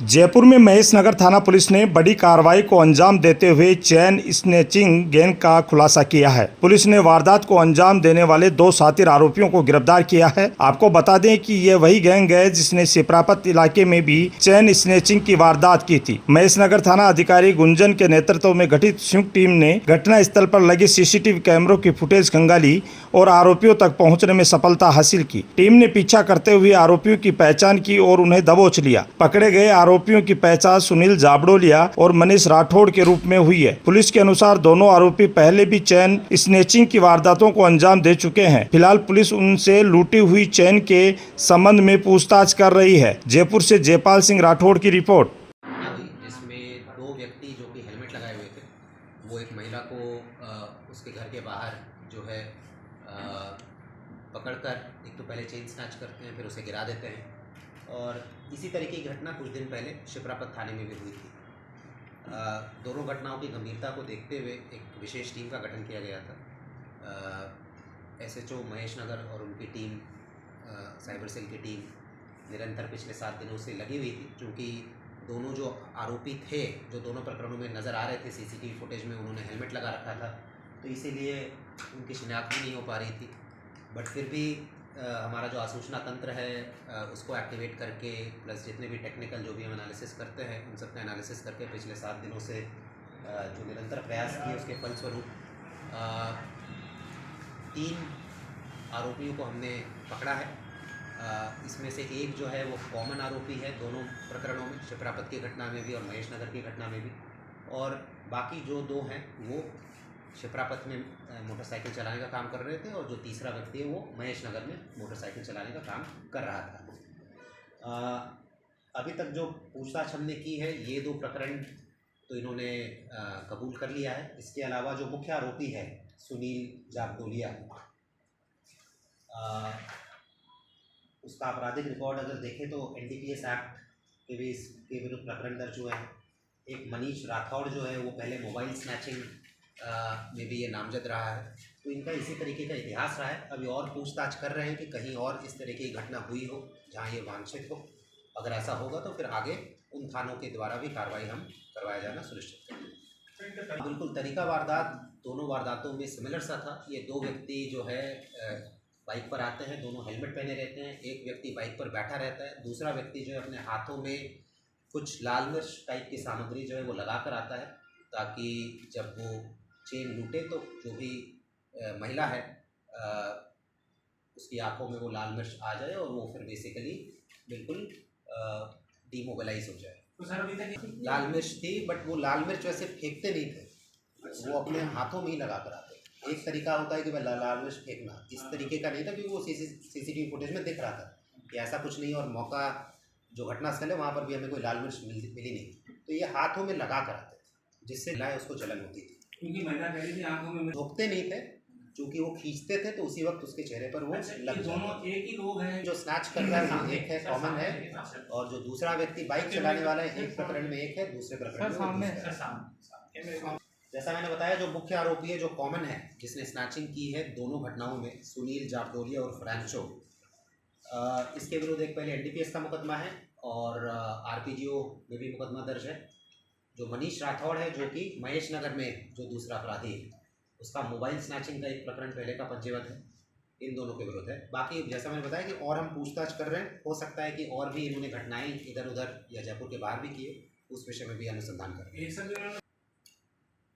जयपुर में महेश नगर थाना पुलिस ने बड़ी कार्रवाई को अंजाम देते हुए चेन स्नैचिंग गैंग का खुलासा किया है। पुलिस ने वारदात को अंजाम देने वाले 2 शातिर आरोपियों को गिरफ्तार किया है। आपको बता दें कि ये वही गैंग है जिसने सिपरापत इलाके में भी चेन स्नैचिंग की वारदात की थी। महेश नगर थाना अधिकारी गुंजन के नेतृत्व में गठित संयुक्त टीम ने घटना स्थल पर लगे सीसीटीवी कैमरों की फुटेज खंगाली और आरोपियों तक पहुँचने में सफलता हासिल की। टीम ने पीछा करते हुए आरोपियों की पहचान की और उन्हें दबोच लिया। पकड़े गए आरोपियों की पहचान सुनील जाबड़ोलिया और मनीष राठौड़ के रूप में हुई है। पुलिस के अनुसार दोनों आरोपी पहले भी चेन स्नैचिंग की वारदातों को अंजाम दे चुके हैं। फिलहाल पुलिस उनसे लूटी हुई चेन के संबंध में पूछताछ कर रही है। जयपुर से जयपाल सिंह राठौड़ की रिपोर्ट। जिसमें 2 व्यक्ति जो कि हेलमेट लगाए हुए थे, वो एक महिला को उसके घर के बाहर जो है पकड़कर एक तो पहले चेन स्नैच करते हैं, फिर उसे गिरा देते हैं। और इसी तरीके की घटना कुछ दिन पहले शिप्रापत थाने में भी हुई थी। दोनों घटनाओं की गंभीरता को देखते हुए एक विशेष टीम का गठन किया गया था। SHO महेश नगर और उनकी टीम, साइबर सेल की टीम निरंतर पिछले 7 दिनों से लगी हुई थी। क्योंकि दोनों जो आरोपी थे, जो दोनों प्रकरणों में नज़र आ रहे थे, CCTV फुटेज में उन्होंने हेलमेट लगा रखा था, तो इसीलिए उनकी शिनाख्त भी नहीं हो पा रही थी। बट फिर भी हमारा जो आसूचना तंत्र है उसको एक्टिवेट करके, प्लस जितने भी टेक्निकल जो भी हम एनालिसिस करते हैं उन सबका एनालिसिस करके पिछले 7 दिनों से जो निरंतर प्रयास किए उसके फलस्वरूप 3 आरोपियों को हमने पकड़ा है। इसमें से एक जो है वो कॉमन आरोपी है दोनों प्रकरणों में, शिप्रापत की घटना में भी और महेश नगर की घटना में भी। और बाकी जो 2 हैं वो शिप्रापत में मोटरसाइकिल चलाने का काम कर रहे थे, और जो तीसरा व्यक्ति है वो महेश नगर में मोटरसाइकिल चलाने का काम कर रहा था। अभी तक जो पूछताछ हमने की है, ये 2 प्रकरण तो इन्होंने कबूल कर लिया है। इसके अलावा जो मुख्य आरोपी है सुनील जाबड़ोलिया, उसका आपराधिक रिकॉर्ड अगर देखें तो NDPS एक्ट के विरुद्ध प्रकरण दर्ज हुए हैं। एक मनीष राठौड़ जो है वो पहले मोबाइल स्नैचिंग में भी ये नामजद रहा है, तो इनका इसी तरीके का इतिहास रहा है। अभी और पूछताछ कर रहे हैं कि कहीं और इस तरीके की घटना हुई हो जहां ये वांछित हो। अगर ऐसा होगा तो फिर आगे उन थानों के द्वारा भी कार्रवाई हम करवाया जाना सुनिश्चित करेंगे। बिल्कुल तरीका वारदात दोनों वारदातों में सिमिलर सा था। ये 2 व्यक्ति जो है बाइक पर आते हैं, दोनों हेलमेट पहने रहते हैं। एक व्यक्ति बाइक पर बैठा रहता है, दूसरा व्यक्ति जो है अपने हाथों में कुछ लाल मिर्च टाइप की सामग्री जो है वो लगा कर आता है, ताकि जब वो चेन लूटे तो जो भी महिला है उसकी आंखों में वो लाल मिर्च आ जाए और वो फिर बेसिकली बिल्कुल डीमोबिलाइज हो जाए। तो सर अभी तक लाल मिर्च थी, बट वो लाल मिर्च वैसे फेंकते नहीं थे, वो अपने हाथों में ही लगा कर आते। एक तरीका होता है कि भाई लाल मिर्च फेंकना, इस तरीके का नहीं था, क्योंकि वो CCTV फुटेज में दिख रहा था कि ऐसा कुछ नहीं। और मौका जो घटनास्थल है वहाँ पर भी हमें कोई लाल मिर्च मिली नहीं, तो ये हाथों में लगा कर आते थे, जिससे लाए उसको जलन होती थी। क्योंकि महिला कह रही थी आंखों में धोखते नहीं थे, क्योंकि वो खींचते थे तो उसी वक्त उसके चेहरे पर वो लग दोनों एक ही लोग हैं। जो स्नैच कर रहा है एक है कॉमन है, और जो दूसरा व्यक्ति बाइक चलाने वाला है एक प्रकरण में एक है, दूसरे प्रकरण में जैसा मैंने बताया जो मुख्य आरोपी है जो कॉमन है जिसने स्नैचिंग की है दोनों घटनाओं में, सुनील जाबड़ोलिया और फ्रांचो, इसके विरुद्ध एक पहले NDPS का मुकदमा है और RPGO में भी मुकदमा दर्ज है। जो मनीष राठौड़ है जो कि महेश नगर में जो दूसरा अपराधी है, उसका मोबाइल स्नैचिंग का एक प्रकरण पहले का पंजीबद्ध है, इन दोनों के विरुद्ध है। बाकी जैसा मैंने बताया कि और हम पूछताछ कर रहे हैं, हो सकता है कि और भी इन्होंने घटनाएं इधर उधर या जयपुर के बाहर भी किए, उस विषय में भी अनुसंधान कर रहे हैं।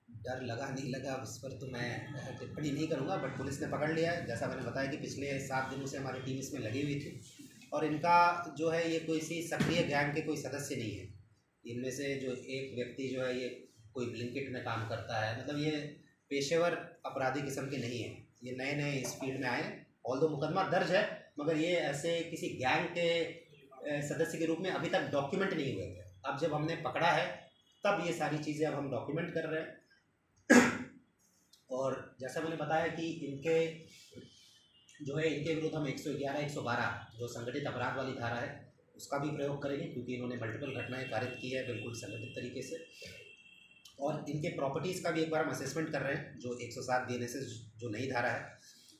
डर लगा नहीं लगा इस पर तो मैं टिप्पणी नहीं करूँगा, बट पुलिस ने पकड़ लिया है। जैसा मैंने बताया कि पिछले 7 दिनों से हमारी टीम इसमें लगी हुई थी, और इनका जो है ये कोई सी सक्रिय गैंग के कोई सदस्य नहीं है। इनमें से जो एक व्यक्ति जो है ये कोई ब्लिंकिट में काम करता है, मतलब ये पेशेवर अपराधी किस्म के नहीं है, ये नए नए इस फील्ड में आए। ऑल्दो मुकदमा दर्ज है, मगर ये ऐसे किसी गैंग के सदस्य के रूप में अभी तक डॉक्यूमेंट नहीं हुए थे। अब जब हमने पकड़ा है तब ये सारी चीज़ें अब हम डॉक्यूमेंट कर रहे हैं। और जैसा मैंने बताया कि इनके जो है इनके विरुद्ध हम 111, 112 जो संगठित अपराध वाली धारा है उसका भी प्रयोग करेंगे, क्योंकि इन्होंने मल्टीपल घटनाएं कारित की है बिल्कुल संगठित तरीके से। और इनके प्रॉपर्टीज़ का भी एक बार हम असेसमेंट कर रहे हैं, जो 107 BNSS जो नई धारा है,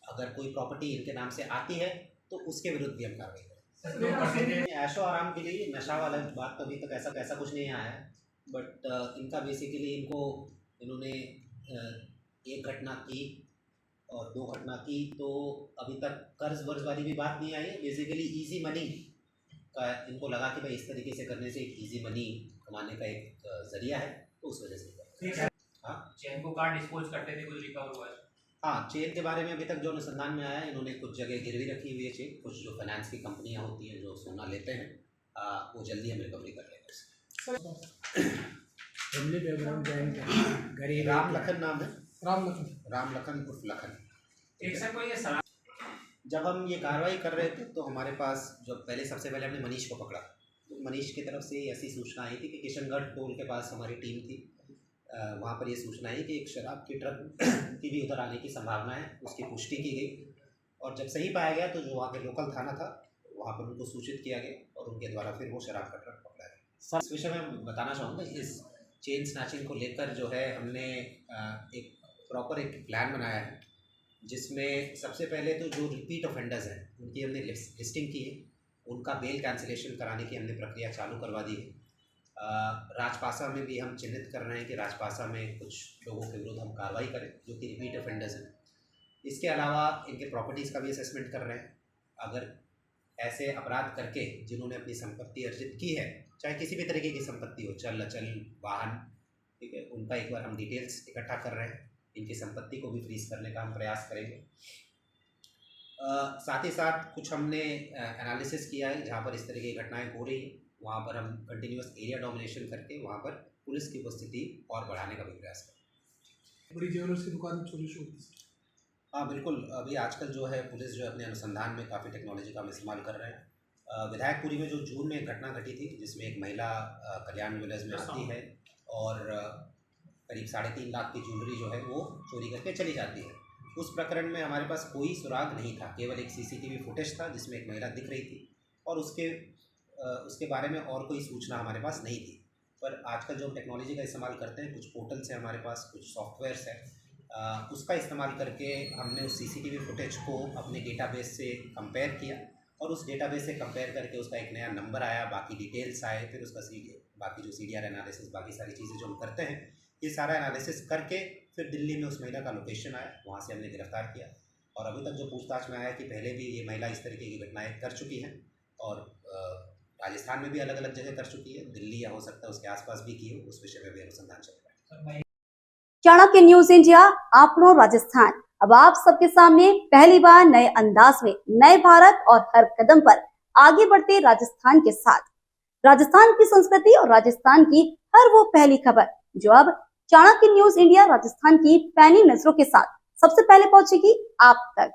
अगर कोई प्रॉपर्टी इनके नाम से आती है तो उसके विरुद्ध भी हम कार्रवाई करें। ऐशो आराम के लिए नशा वाला बात तो अभी तक ऐसा कुछ नहीं आया है, बट इनका बेसिकली इन्होंने एक घटना की और 2 घटना की, तो अभी तक कर्ज वर्ज वाली भी बात नहीं आई है। बेसिकली इजी मनी का इनको लगा कि भाई इस तरीके से करने से इजी मनी कमाने का एक जरिया है, तो उस वजह से। हाँ, चेन को कहाँ डिस्पोज करते थे, कुछ रिकवर हुआ है? हाँ, चेन के बारे में अभी तक जो अनुसंधान में आया है, इन्होंने कुछ जगह गिरवी रखी हुई है चेन। कुछ जो फाइनेंस की कंपनियां होती हैं जो सोना लेते हैं, वो जल्दी हम रिकवरी कर लेंगे। फैमिली बैकग्राउंड गरीब राम लखन नाम है, राम लखन उर्फ लखन। एक सर को ये सलाह, जब हम ये कार्रवाई कर रहे थे तो हमारे पास सबसे पहले हमने मनीष को पकड़ा, तो मनीष की तरफ से ऐसी सूचना आई थी कि किशनगढ़ टोल के पास हमारी टीम थी। वहाँ पर ये सूचना आई कि एक शराब की ट्रक की भी उधर आने की संभावना है, उसकी पुष्टि की गई। और जब सही पाया गया तो जो वहाँ के लोकल थाना था वहाँ पर उनको सूचित किया गया और उनके द्वारा फिर वो शराब का ट्रक पकड़ा गया। इस विषय में बताना चाहूँगा, इस चेन स्नैचिंग को लेकर जो है हमने एक प्रॉपर एक प्लान बनाया है, जिसमें सबसे पहले तो जो रिपीट ऑफेंडर्स हैं उनकी हमने लिस्टिंग की है, उनका बेल कैंसिलेशन कराने की हमने प्रक्रिया चालू करवा दी है। राजपासा में भी हम चिन्हित कर रहे हैं कि राजपासा में कुछ लोगों के विरुद्ध हम कार्रवाई करें जो कि रिपीट ऑफेंडर्स हैं। इसके अलावा इनके प्रॉपर्टीज़ का भी असेसमेंट कर रहे हैं। अगर ऐसे अपराध करके जिन्होंने अपनी संपत्ति अर्जित की है, चाहे किसी भी तरीके की संपत्ति हो, चल अचल वाहन, ठीक है, उनका एक बार हम डिटेल्स इकट्ठा कर रहे हैं। इनकी संपत्ति को भी फ्रीज करने का हम प्रयास करेंगे। साथ ही साथ कुछ हमने एनालिसिस किया है जहाँ पर इस तरह की घटनाएं हो रही हैं, वहाँ पर हम कंटिन्यूस एरिया डोमिनेशन करके वहाँ पर पुलिस की उपस्थिति और बढ़ाने का भी प्रयास करें। बड़ी ज्वेलर्स की दुकान में चोरी शुरू होती है। हाँ बिल्कुल, अभी आजकल जो है पुलिस जो है अपने अनुसंधान में काफ़ी टेक्नोलॉजी का हम इस्तेमाल कर रहे हैं। विधायकपुरी में जो जून में एक घटना घटी थी जिसमें एक महिला कल्याण ज्वेलर्स में आती है और करीब 3.5 लाख की ज्वेलरी जो है वो चोरी करके चली जाती है। उस प्रकरण में हमारे पास कोई सुराग नहीं था, केवल एक सीसीटीवी फुटेज था जिसमें एक महिला दिख रही थी और उसके बारे में और कोई सूचना हमारे पास नहीं थी। पर आजकल जो हम टेक्नोलॉजी का इस्तेमाल करते हैं, कुछ पोर्टल्स हैं हमारे पास, कुछ सॉफ्टवेयर्स हैं, उसका इस्तेमाल करके हमने उस सीसीटीवी फुटेज को अपने डेटाबेस से कंपेयर किया और उस डेटाबेस से कंपेयर करके उसका एक नया नंबर आया, बाकी डिटेल्स आए, फिर उसका बाकी जो CDR एनालिसिस, बाकी सारी चीज़ें जो हम करते हैं, ये सारा एनालिसिस करके फिर दिल्ली में उस महिला का लोकेशन आया, वहाँ से हमने गिरफ्तार किया। और अभी तक जो पूछताछ में आया है कि पहले भी ये महिला इस तरीके की घटनाएं कर चुकी हैं और राजस्थान में भी अलग अलग जगह कर चुकी है, दिल्ली या हो सकता है उसके आसपास भी की हो, उस विषय में भी अनुसंधान चल रहा है। चाणक्य न्यूज इंडिया, आपनो राजस्थान, अब आप सबके सामने पहली बार नए अंदाज में नए भारत और हर कदम पर आगे बढ़ते राजस्थान के साथ राजस्थान की संस्कृति और राजस्थान की हर वो पहली खबर जो अब चाणक्य न्यूज इंडिया राजस्थान की पैनी नजरों के साथ सबसे पहले पहुंचेगी आप तक।